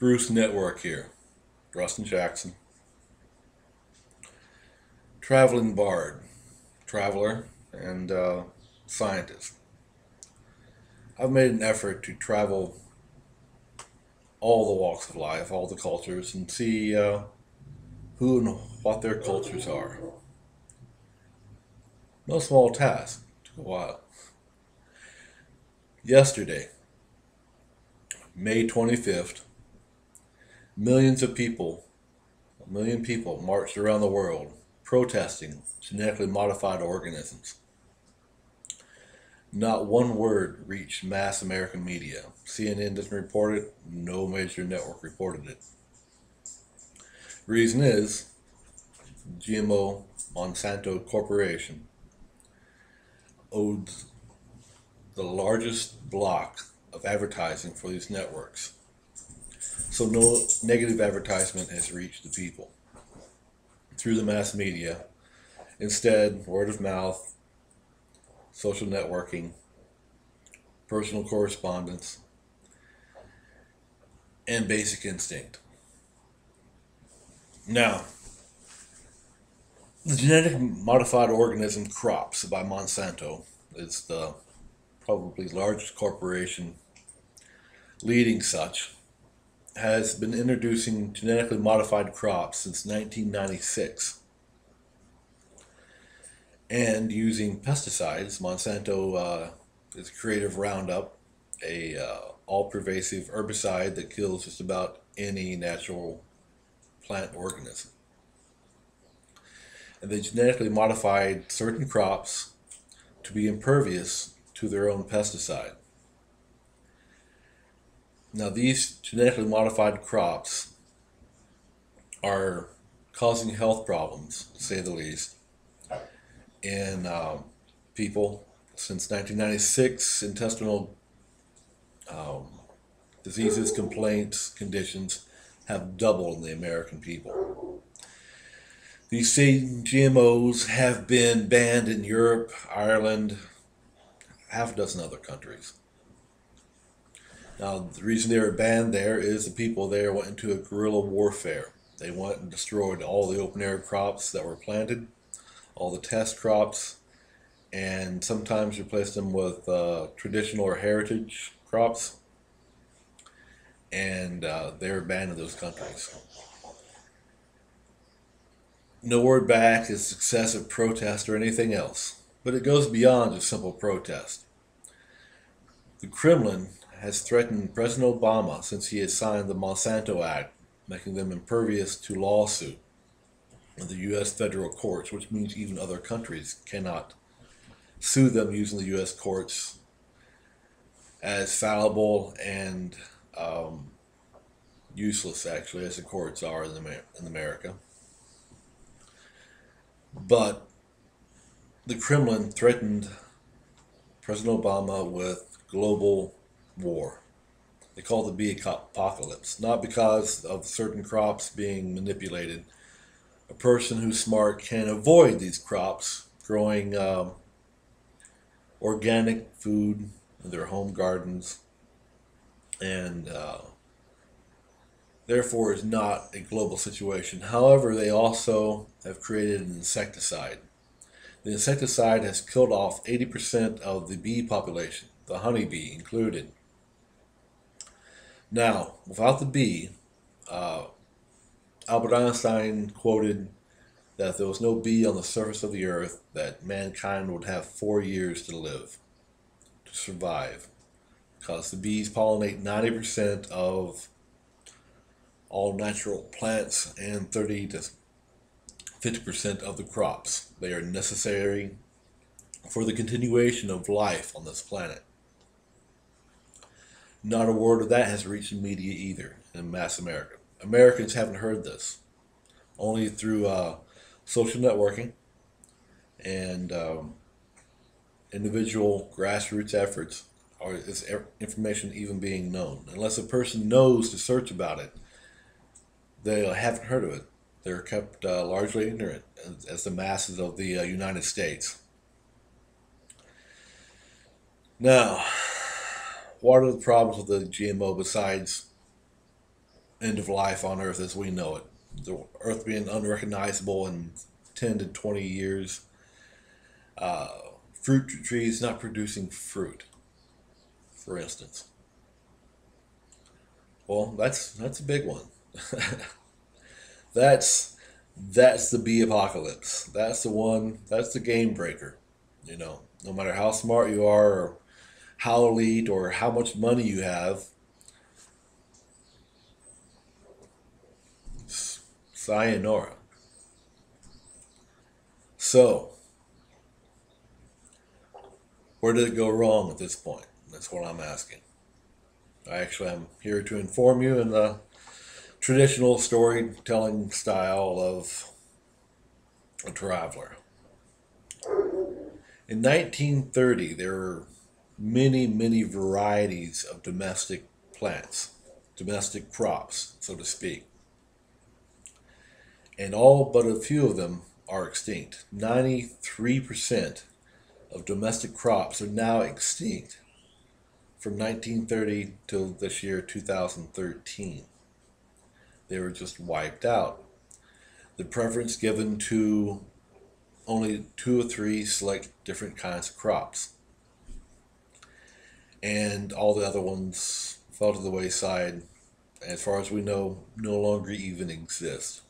Bruce Network here. Rustin Jackson. Traveling bard, traveler, and scientist. I've made an effort to travel all the walks of life, all the cultures, and see who and what their cultures are. No small task. Took a while. Yesterday, May 25th, millions of people, a million people marched around the world protesting genetically modified organisms. Not one word reached mass American media. CNN didn't report it. No major network reported it. Reason is, GMO Monsanto Corporation owed the largest block of advertising for these networks. So no negative advertisement has reached the people through the mass media. Instead, word of mouth, social networking, personal correspondence, and basic instinct. Now, the genetic modified organism crops by Monsanto is the probably largest corporation leading such, has been introducing genetically modified crops since 1996. And using pesticides, Monsanto is creative Roundup, a all-pervasive herbicide that kills just about any natural plant organism. And they genetically modified certain crops to be impervious to their own pesticide. Now, these genetically modified crops are causing health problems, to say the least, in people. Since 1996, intestinal diseases, complaints, conditions have doubled in the American people. These same GMOs have been banned in Europe, Ireland, half a dozen other countries. Now, the reason they were banned there is the people there went into a guerrilla warfare. They went and destroyed all the open air crops that were planted, all the test crops, and sometimes replaced them with traditional or heritage crops. And they were banned in those countries. No word back is excessive protest or anything else, but it goes beyond just simple protest. The Kremlin has threatened President Obama since he has signed the Monsanto Act, making them impervious to lawsuit in the U.S. federal courts, which means even other countries cannot sue them using the U.S. courts as fallible and useless, actually, as the courts are in America. But the Kremlin threatened President Obama with global war. They call it the bee apocalypse, not because of certain crops being manipulated. A person who's smart can avoid these crops growing organic food in their home gardens, and therefore is not a global situation. However, they also have created an insecticide. The insecticide has killed off 80% of the bee population, the honeybee included. Now, without the bee, Albert Einstein quoted that if there was no bee on the surface of the earth, that mankind would have 4 years to live, to survive, because the bees pollinate 90% of all natural plants and 30 to 50% of the crops. They are necessary for the continuation of life on this planet. Not a word of that has reached the media either in mass America. Americans haven't heard this. Only through social networking and individual grassroots efforts is information even being known. Unless a person knows to search about it, they haven't heard of it. They're kept largely ignorant as the masses of the United States. Now, what are the problems with the GMO besides end of life on Earth as we know it. The Earth being unrecognizable in 10 to 20 years. Fruit trees not producing fruit, for instance. Well, that's a big one. that's that's the bee apocalypse. That's the one. That's the game breaker. You know, no matter how smart you are, or how elite, or how much money you have, sayonara. So, where did it go wrong at this point? That's what I'm asking. I'm here to inform you in the traditional storytelling style of a traveler. In 1930, there were many, many varieties of domestic plants, domestic crops, so to speak. And all but a few of them are extinct. 93% of domestic crops are now extinct from 1930 till this year, 2013. They were just wiped out. The preference given to only 2 or 3 select different kinds of crops. And all the other ones fell to the wayside. As far as we know, no longer even exist.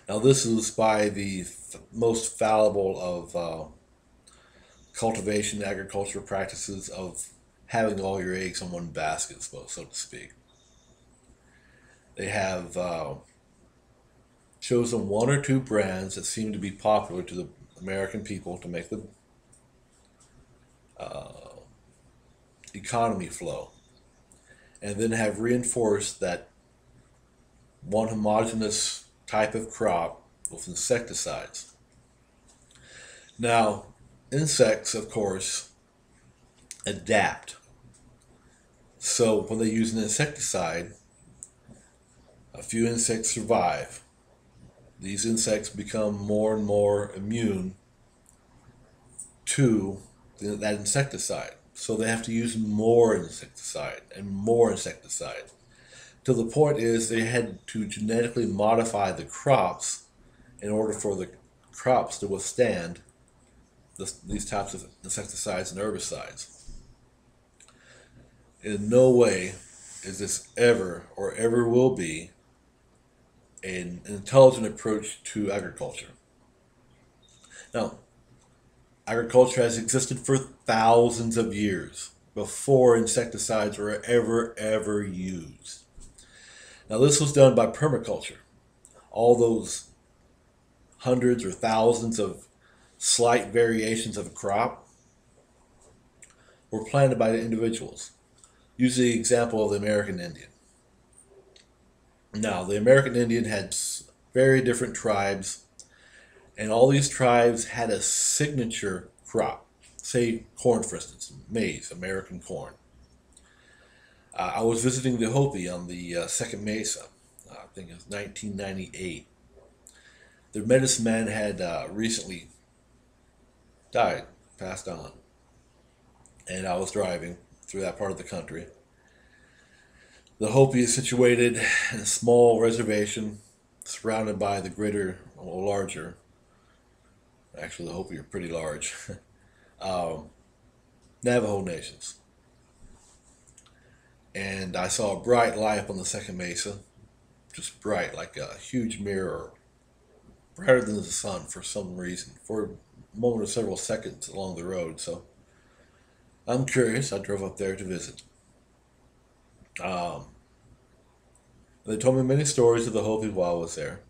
Now, this is by the most fallible of cultivation agriculture practices of having all your eggs in one basket, so to speak. They have chosen 1 or 2 brands that seem to be popular to the American people to make the economy flow, and then have reinforced that one homogeneous type of crop with insecticides. Now, insects, of course, adapt. So when they use an insecticide, a few insects survive. These insects become more and more immune to that insecticide. So they have to use more insecticide and more insecticide. To the point is they had to genetically modify the crops in order for the crops to withstand these types of insecticides and herbicides. In no way is this ever or ever will be an intelligent approach to agriculture. Now, agriculture has existed for thousands of years before insecticides were ever used. Now, this was done by permaculture. All those hundreds or thousands of slight variations of a crop were planted by the individuals. Use the example of the American Indian. Now, the American Indian had very different tribes, and all these tribes had a signature crop. Say corn, for instance, maize, American corn. I was visiting the Hopi on the Second Mesa. I think it was 1998. Their medicine man had recently died, passed on. And I was driving through that part of the country. The Hopi is situated in a small reservation surrounded by the greater, or larger, actually the Hopi are pretty large, Navajo nations. And I saw a bright light up on the Second Mesa, just bright, like a huge mirror, brighter than the sun for some reason, for a moment or several seconds along the road. So I'm curious. I drove up there to visit. They told me many stories of the Hopi while I was there.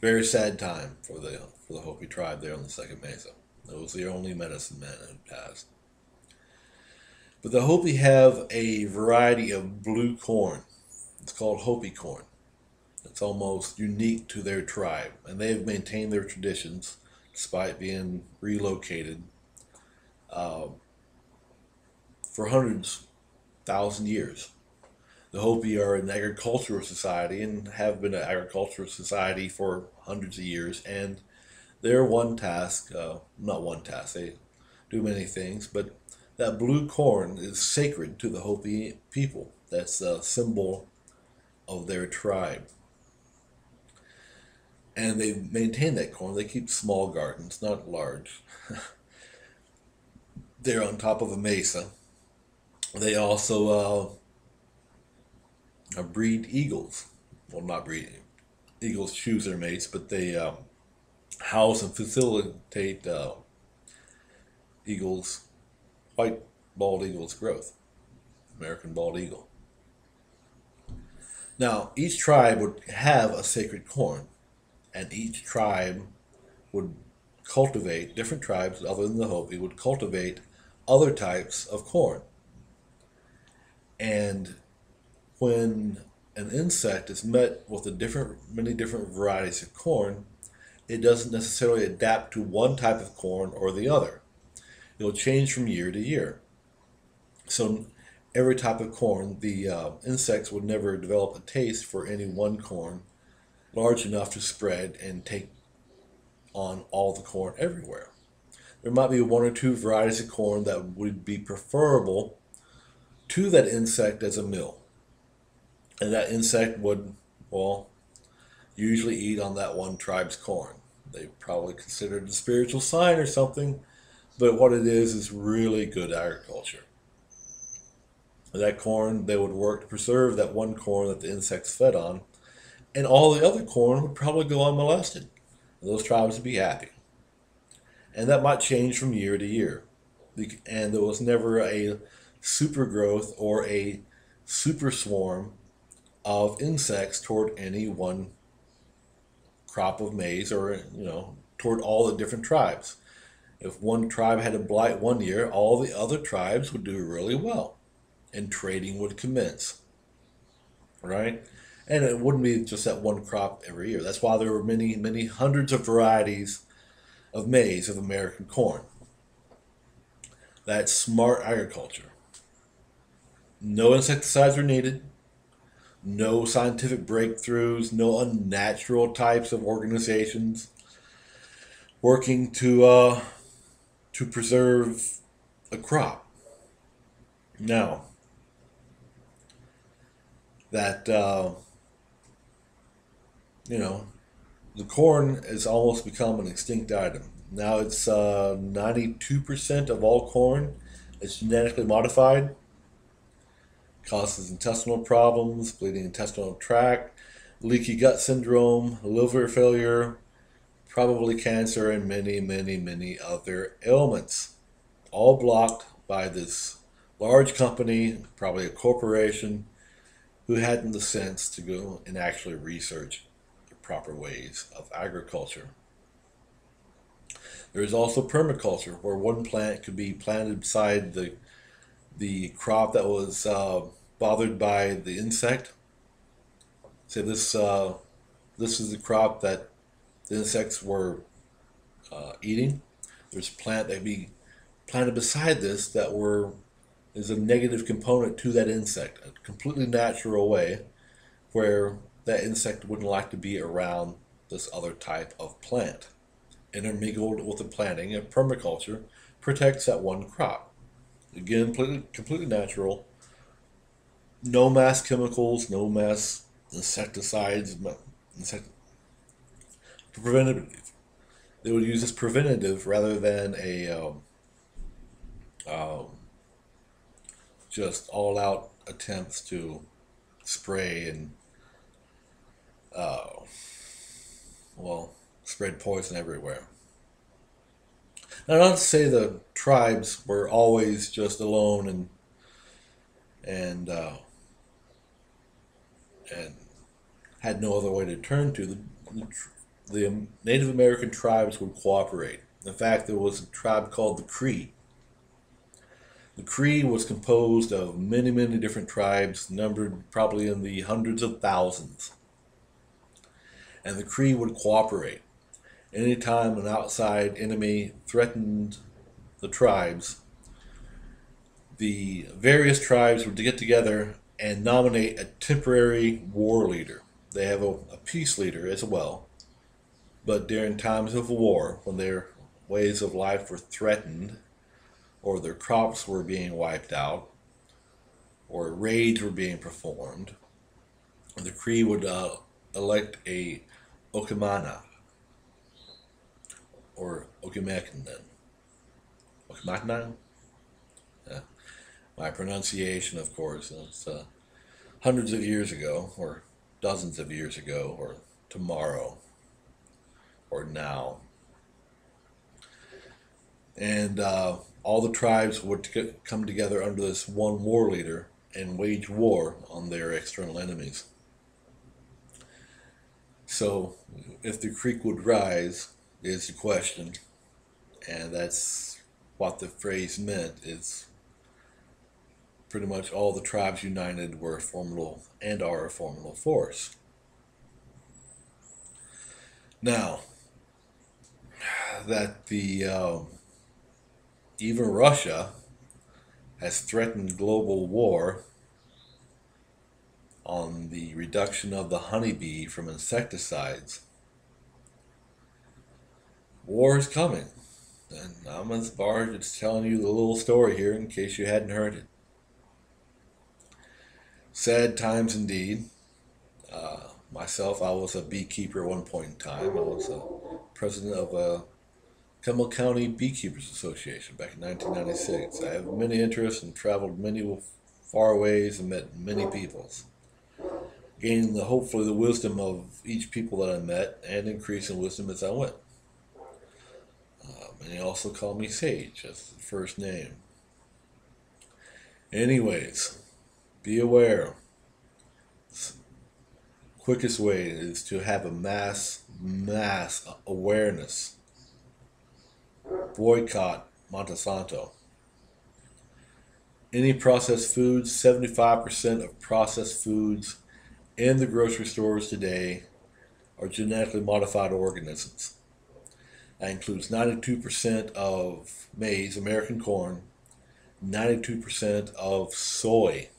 Very sad time for the Hopi tribe there on the Second Mesa. It was the only medicine man who passed. But the Hopi have a variety of blue corn. It's called Hopi corn. It's almost unique to their tribe, and they have maintained their traditions despite being relocated for hundreds, thousand years. The Hopi are an agricultural society and have been an agricultural society for hundreds of years, and their one task, not one task, they do many things, but That blue corn is sacred to the Hopi people. That's a symbol of their tribe. And they maintain that corn. They keep small gardens, not large. They're on top of a mesa. They also breed eagles. Well, not breed. Eagles choose their mates, but they house and facilitate eagles, white bald eagle's growth. American bald eagle. Now, each tribe would have a sacred corn, and each tribe would cultivate, different tribes other than the Hopi would cultivate other types of corn. And when an insect is met with many different varieties of corn, it doesn't necessarily adapt to one type of corn or the other. It'll change from year to year. So every type of corn, the insects would never develop a taste for any one corn large enough to spread and take on all the corn everywhere. There might be one or two varieties of corn that would be preferable to that insect as a meal. And that insect would, well, usually eat on that one tribe's corn. They probably consider it a spiritual sign or something, but what it is really good agriculture. That corn, they would work to preserve that one corn that the insects fed on, and all the other corn would probably go unmolested. Those tribes would be happy. And that might change from year to year. And there was never a super growth or a super swarm of insects toward any one crop of maize or, toward all the different tribes. If one tribe had a blight one year, all the other tribes would do really well and trading would commence. Right? And it wouldn't be just that one crop every year. That's why there were many, many hundreds of varieties of maize, of American corn. That's smart agriculture. No insecticides were needed. No scientific breakthroughs. No unnatural types of organizations working to preserve a crop. Now, that the corn has almost become an extinct item. Now it's 92% of all corn is genetically modified. Causes intestinal problems, bleeding intestinal tract, leaky gut syndrome, liver failure, probably cancer, and many, many, many other ailments. All blocked by this large company, probably a corporation, who hadn't the sense to go and actually research the proper ways of agriculture. There is also permaculture, where one plant could be planted beside the crop that was bothered by the insect. Say this is the crop that the insects were eating. There's a plant that be planted beside this that is a negative component to that insect, a completely natural way where that insect wouldn't like to be around this other type of plant. Intermingled with the planting of permaculture protects that one crop. Again, completely natural. No mass chemicals, no mass insecticides. Preventative. They would use this preventative rather than a just all-out attempts to spray and spread poison everywhere. Now, not to say the tribes were always just alone and had no other way to turn to. The Native American tribes would cooperate. In fact, there was a tribe called the CREE. The CREE was composed of many, many different tribes, numbered probably in the hundreds of thousands. And the CREE would cooperate. Anytime an outside enemy threatened the tribes, the various tribes would get together and nominate a temporary war leader. They have a peace leader as well. But during times of war, when their ways of life were threatened, or their crops were being wiped out, or raids were being performed, the CREE would elect a Okimana, or Okimekanen. Okimakanen? Yeah. My pronunciation, of course, is hundreds of years ago, or dozens of years ago, or tomorrow, or now. And all the tribes would come together under this one war leader and wage war on their external enemies. So, if the creek would rise, is the question, and that's what the phrase meant. Is pretty much all the tribes united were a formidable and are a formidable force. Now, that the even Russia has threatened global war on the reduction of the honeybee from insecticides. War is coming, and I'm as far as just telling you the little story here in case you hadn't heard it. Sad times indeed. Myself, I was a beekeeper at one point in time. I was a president of a Kimmel County Beekeepers Association back in 1996. I have many interests and traveled many far ways and met many peoples, gaining hopefully the wisdom of each people that I met and increasing wisdom as I went. Many also call me Sage, that's the first name. Anyways, be aware. Quickest way is to have a mass awareness. Boycott Monsanto. Any processed foods, 75% of processed foods in the grocery stores today are genetically modified organisms. That includes 92% of maize, American corn, 92% of soy.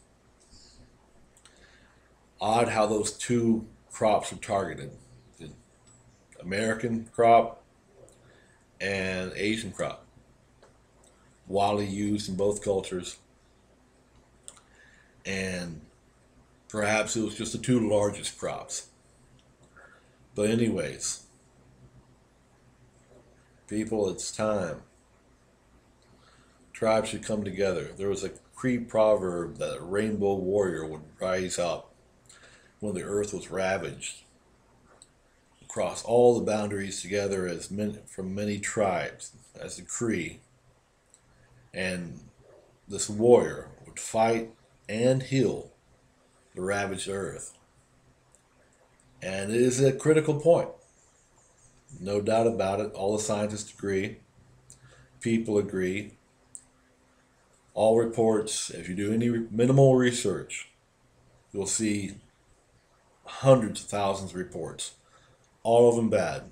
Odd how those two crops are targeted. The American crop and Asian crop. Widely used in both cultures. And perhaps it was just the two largest crops. But anyways, people, it's time. Tribes should come together. There was a Cree proverb that a rainbow warrior would rise up when the earth was ravaged, across all the boundaries together as from many tribes, as the CREE. And this warrior would fight and heal the ravaged earth. And it is a critical point. No doubt about it. All the scientists agree. People agree. All reports, if you do any minimal research, you'll see hundreds of thousands of reports. All of them bad.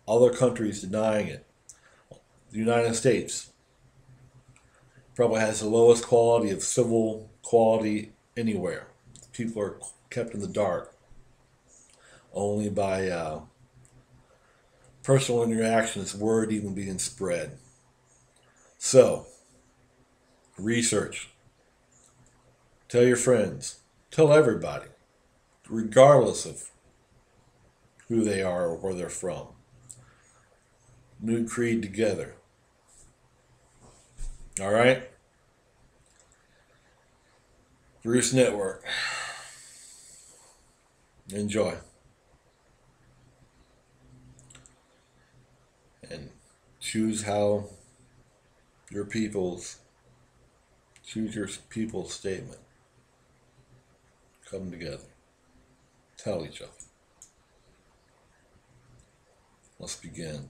Other countries denying it. The United States probably has the lowest quality of civil quality anywhere. People are kept in the dark only by personal interactions, word even being spread. So, research. Tell your friends. Tell everybody, regardless of who they are or where they're from. New creed together. All right? Bruce Network. Enjoy. And choose your people's statement. Come together. Tell each other. Let's begin.